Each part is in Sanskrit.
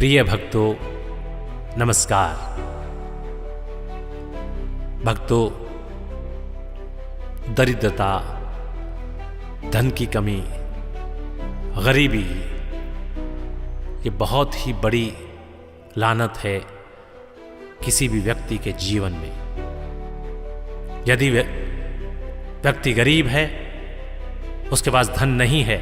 प्रिय भक्तों, नमस्कार। भक्तों, दरिद्रता, धन की कमी, गरीबी ये बहुत ही बड़ी लानत है किसी भी व्यक्ति के जीवन में। यदि व्यक्ति गरीब है, उसके पास धन नहीं है,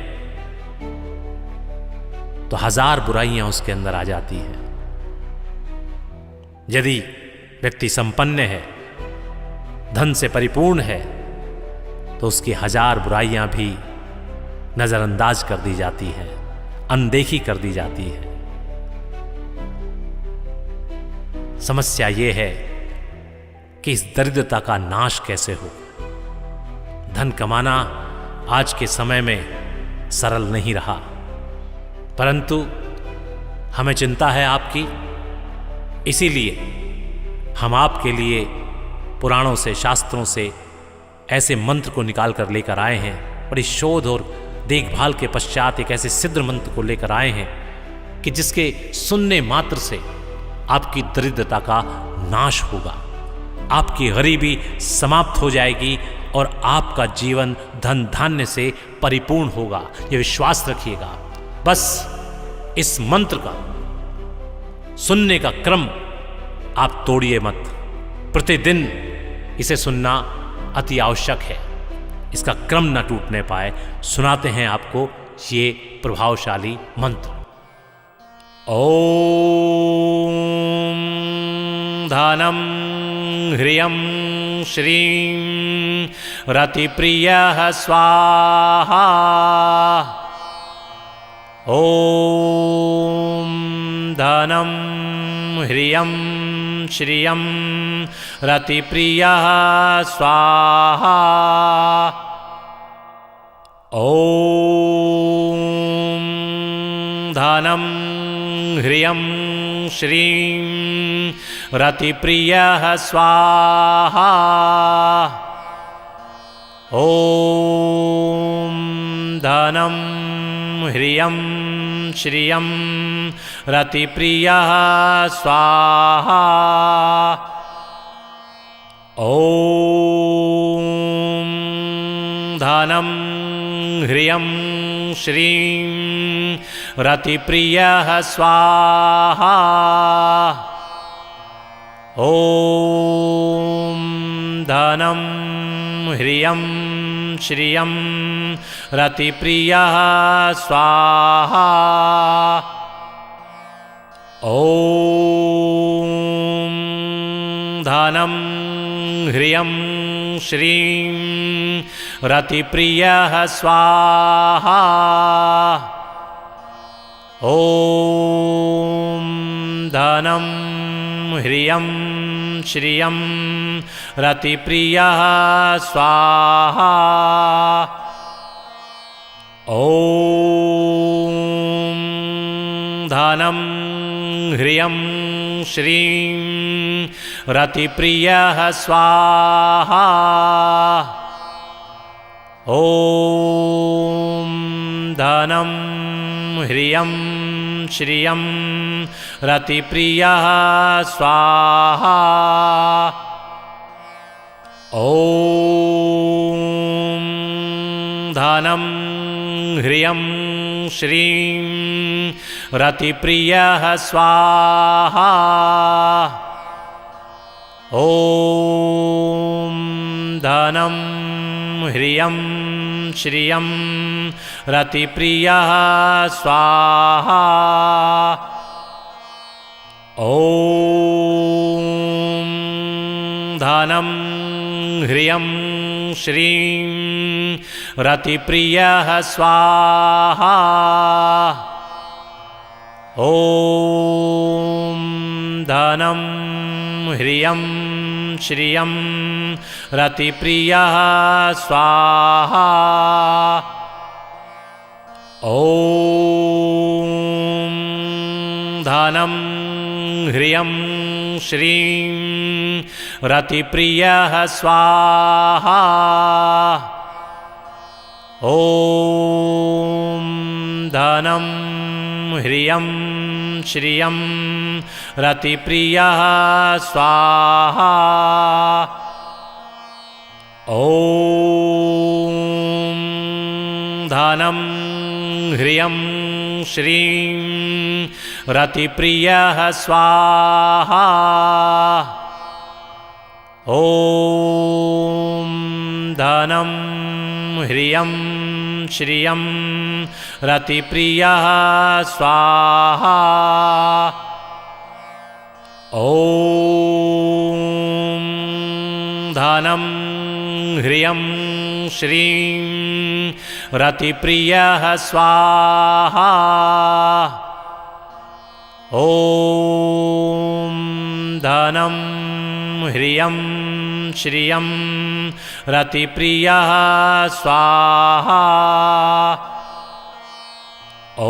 तो हजार बुराइयां उसके अंदर आ जाती है। यदि व्यक्ति संपन्न है, धन से परिपूर्ण है, तो उसकी हजार बुराइयां भी नजरअंदाज कर दी जाती है, अनदेखी कर दी जाती है। समस्या ये है कि इस दरिद्रता का नाश कैसे हो। धन कमाना आज के समय में सरल नहीं रहा, परंतु हमें चिंता है आपकी। इसीलिए हम आपके लिए पुराणों से, शास्त्रों से ऐसे मंत्र को निकाल कर लेकर आए हैं। बड़ी शोध और देखभाल के पश्चात एक ऐसे सिद्ध मंत्र को लेकर आए हैं कि जिसके सुनने मात्र से आपकी दरिद्रता का नाश होगा, आपकी गरीबी समाप्त हो जाएगी और आपका जीवन धन धान्य से परिपूर्ण होगा। यह विश्वास रखिएगा। बस इस मंत्र का सुनने का क्रम आप तोड़िए मत। प्रतिदिन इसे सुनना अति आवश्यक है। इसका क्रम न टूटने पाए, सुनाते हैं आपको ये प्रभावशाली मंत्र। ओम धनम ह्रियं श्रीं रतिप्रियः स्वाहा। ओम धनम ह्रियं श्रियं रतिप्रियः स्वाहा। ओम धनम ह्रियं श्रीं रतिप्रियः स्वाहा। ओम धनम ह्रियं श्रियं रतिप्रियः स्वाहा। ओम धनम ह्रियं श्रीं रतिप्रियः स्वाहा। ओम धनम ह्रियं श्रियं रतिप्रियः स्वाहा। ओम धनम ह्रियं श्रीं रतिप्रियः स्वाहा। ओम धनम ह्रियं श्रियं रतिप्रियः स्वाहा। ओम धनम ह्रियं श्रीं रतिप्रियः स्वाहा। ओम धनम ह्रियं श्रियं रतिप्रियः स्वाहा। ओम धनम ह्रियं श्रीं रतिप्रियः स्वाहा। ओम धनम ह्रियं श्रियं रतिप्रियः स्वाहा। ओम धनम ह्रियं श्रीं रतिप्रियः स्वाहा। ओम धनम ह्रियं श्रियं रतिप्रियः स्वाहा। ओम धनम ह्रियं श्रीं रतिप्रियः स्वाहा। ओम धनं ह्रियं श्रियं रतिप्रियः स्वाहा ॐ धनं ह्रियं श्रीं रतिप्रियः स्वाहा ॐ धनं ह्रियं श्रियं रतिप्रियः स्वाहा ॐ धनं ह्रियं श्रीं रतिप्रियः स्वाहा ॐ धनं ह्रियं श्रियं रतिप्रियः स्वाहा ॐ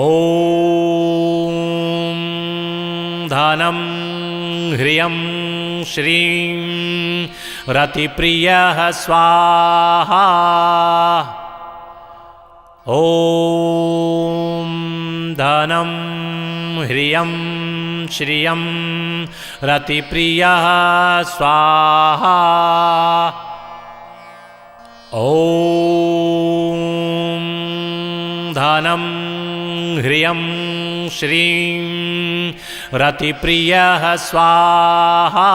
धनं ह्रियं श्रीं रतिप्रियः स्वाहा ॐ धनं ह्रियं श्रियं रतिप्रियः स्वाहा ॐ धनं ह्रियं श्रीं रतिप्रियः स्वाहा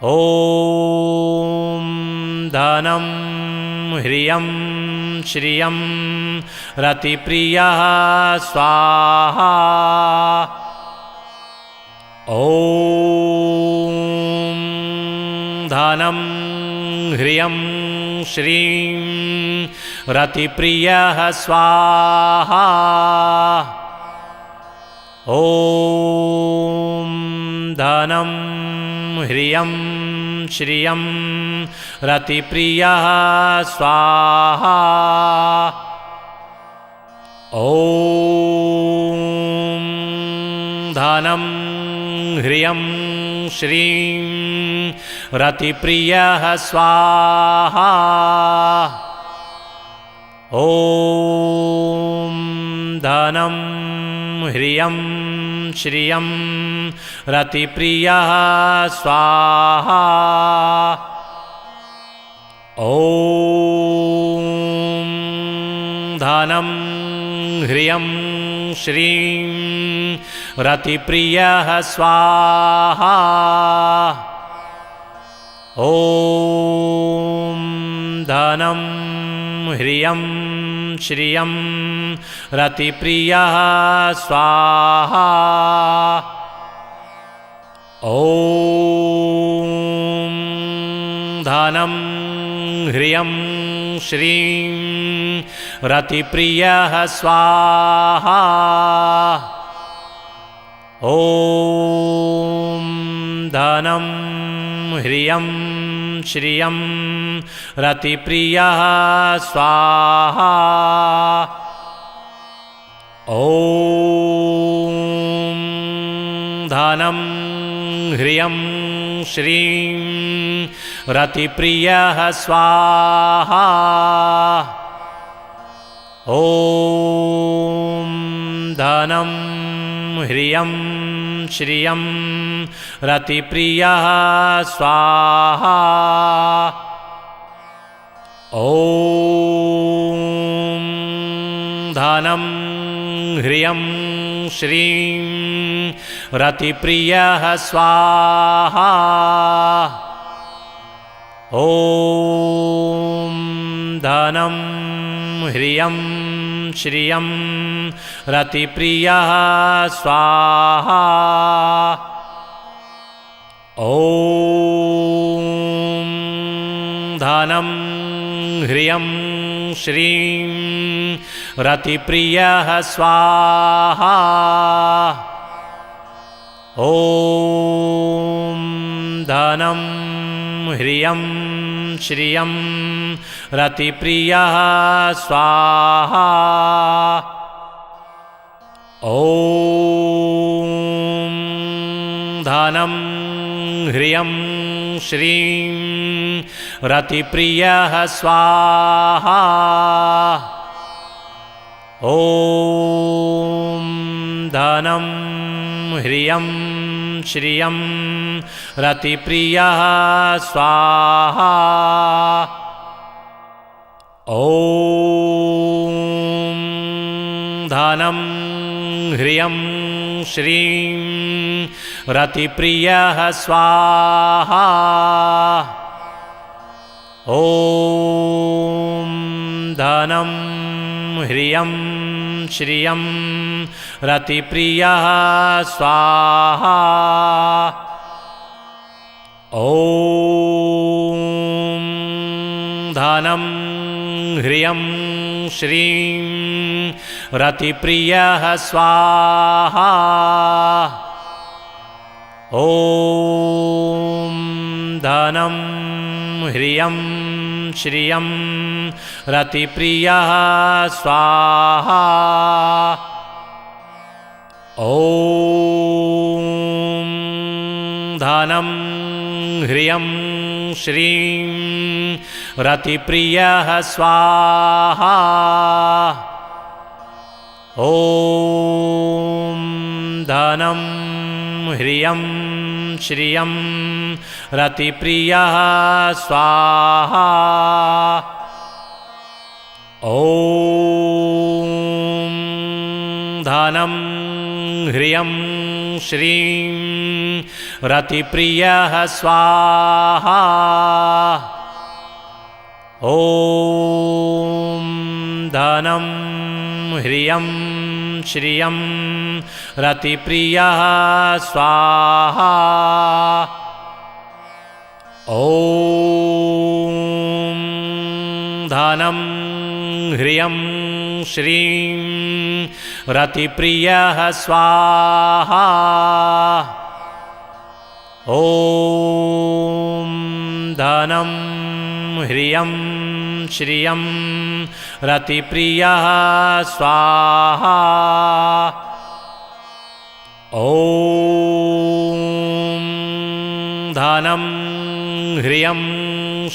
ॐ धनं ह्रियं श्रियं रतिप्रियः स्वाहा ॐ धनं ह्रियं श्रीं रतिप्रियः स्वाहा ॐ धनं ह्रियं श्रियं रतिप्रियः स्वाहा ॐ धनं ह्रियं श्रीं रतिप्रियः स्वाहा ॐ धनं ह्रियं श्रियं रतिप्रियः स्वाहा ॐ धनं ह्रियं श्रीं रतिप्रियः स्वाहा ॐ धनं ह्रियं श्रियं रतिप्रियः स्वाहा ॐ धनं ह्रियं श्रीं रतिप्रियः स्वाहा ॐ धनं ह्रियं श्रियं रतिप्रियः स्वाहा ॐ धनं ह्रियं श्रीं रतिप्रियः स्वाहा ॐ धनं ह्रियं श्रियं रतिप्रियः स्वाहा ॐ धनं ह्रियं श्रीं रतिप्रियः स्वाहा ॐ धनं ह्रियं श्रियं रतिप्रियः स्वाहा ॐ धनं ह्रियं श्रीं रतिप्रियः स्वाहा ॐ धनं ह्रियं श्रियं रतिप्रियः स्वाहा ॐ धनं ह्रियं श्रीं रतिप्रियः स्वाहा ॐ ॐ धनं ह्रियं श्रियं रतिप्रियः स्वाहा। ॐ धनं ह्रियं श्रीं रतिप्रियः स्वाहा। ॐ धनं ह्रियं श्रियं रतिप्रियः स्वाहा। ॐ धनं ह्रियं श्रीं रतिप्रियः स्वाहा। ॐ धनं ह्रियं श्रियं रतिप्रियः स्वाहा। ॐ धनं ह्रियं श्रीं रतिप्रियः स्वाहा। ॐ धनं ह्रियं श्रियं रतिप्रियः स्वाहा। ॐ धनं ह्रियं श्रीं रतिप्रियः स्वाहा। ॐ धनं ह्रियं श्रियं रतिप्रियः स्वाहा। ॐ धनं ह्रियं श्रीं रतिप्रियः स्वाहा। ॐ धनं ह्रियं श्रियं रतिप्रियः स्वाहा। ॐ धनं ह्रियं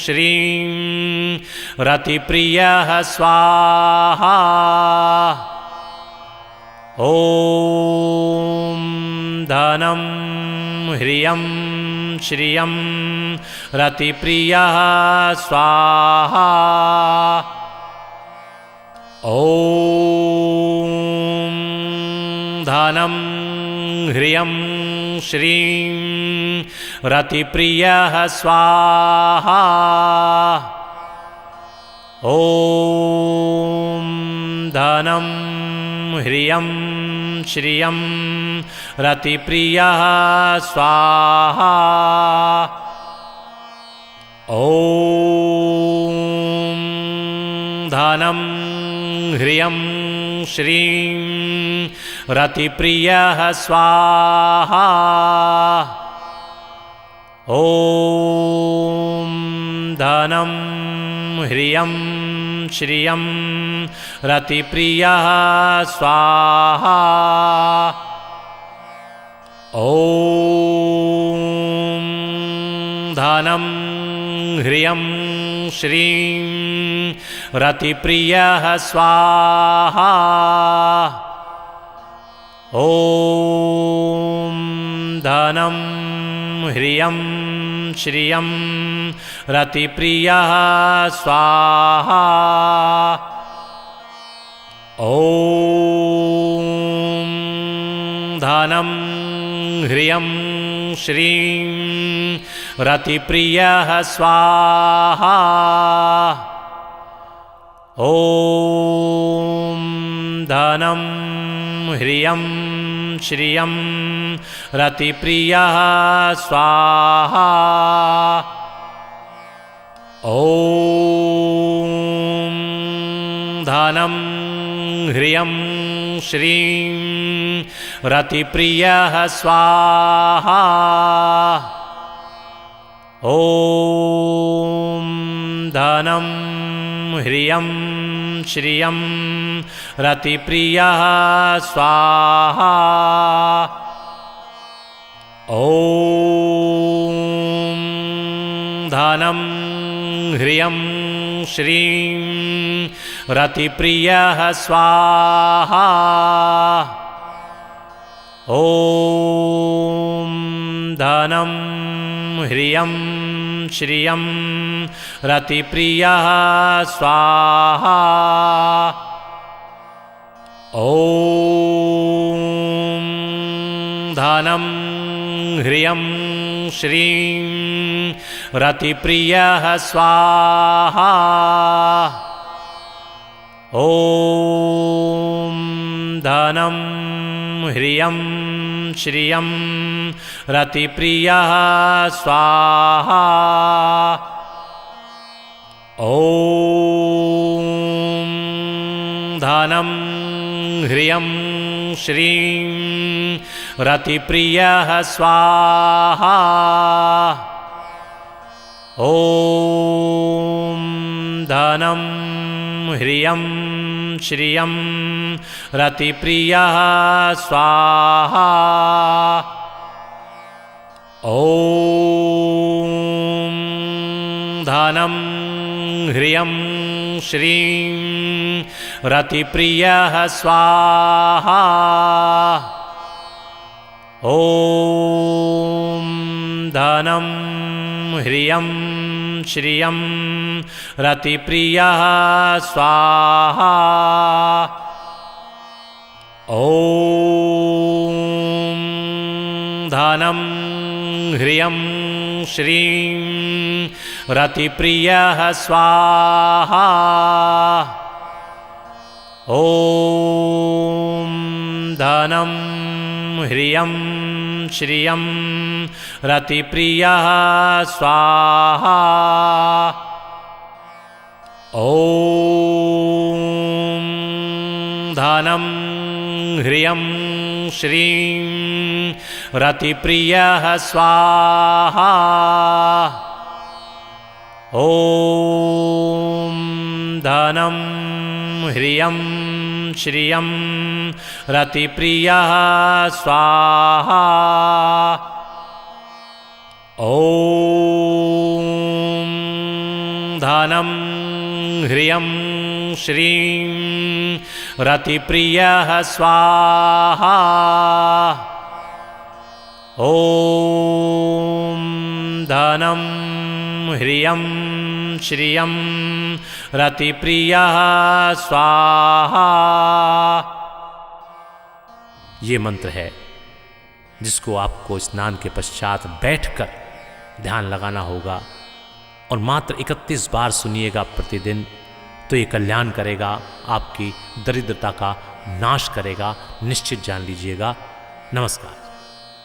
श्रीं रतिप्रियः स्वाहा। ॐ धनं ह्रियं श्रियं रतिप्रियः स्वाहा। ॐ धनं ह्रियं श्रीं रतिप्रियः स्वाहा। ॐ धनं ह्रियं श्रियं रतिप्रियः स्वाहा। ॐ धनं ह्रियं श्रीं रतिप्रियः स्वाहा। ॐ धनं ह्रियं श्रियं रतिप्रियः स्वाहा। ॐ धनं ह्रियं श्रीं रतिप्रियः स्वाहा। ॐ धनं ह्रियं श्रियं रतिप्रियः स्वाहा। ॐ धनं ह्रियं श्रीं रतिप्रियः स्वाहा। ॐ धनं ह्रियं श्रियं रतिप्रियः स्वाहा। ॐ धनं ह्रियं श्रीं रतिप्रियः स्वाहा। ॐ धनं ह्रियं श्रियं रतिप्रियः स्वाहा। ॐ धनं ह्रियं श्रीं रतिप्रियः स्वाहा। ॐ धनं ह्रियं श्रियं रतिप्रियः स्वाहा। ॐ धनं ह्रियं श्रीं रतिप्रियः स्वाहा। ॐ धनं ह्रियं श्रियं रतिप्रियः स्वाहा। ॐ धनं ह्रियं श्रीं रतिप्रियः स्वाहा। ॐ धनं ह्रियं श्रियं रतिप्रियः स्वाहा। ॐ धनं ह्रियं श्रीं रतिप्रियः स्वाहा। ॐ धनं ह्रियं श्रियं रतिप्रियः स्वाहा। ॐ धनं ह्रियं श्रीं रतिप्रियः स्वाहा। ॐ धनं ह्रियं श्रियं रतिप्रियः स्वाहा। ॐ धनं ह्रियं श्रीं रतिप्रियः स्वाहा। ॐ धनं ह्रियं श्रियं रतिप्रियः स्वाहा। ॐ धनं ह्रियं श्रीं रतिप्रियः स्वाहा। ॐ धनं ह्रियं श्रियं रतिप्रियः स्वाहा। ये मंत्र है जिसको आपको स्नान के पश्चात बैठकर ध्यान लगाना होगा और मात्र 31 बार सुनिएगा प्रतिदिन। तो ये कल्याण करेगा, आपकी दरिद्रता का नाश करेगा, निश्चित जान लीजिएगा। नमस्कार।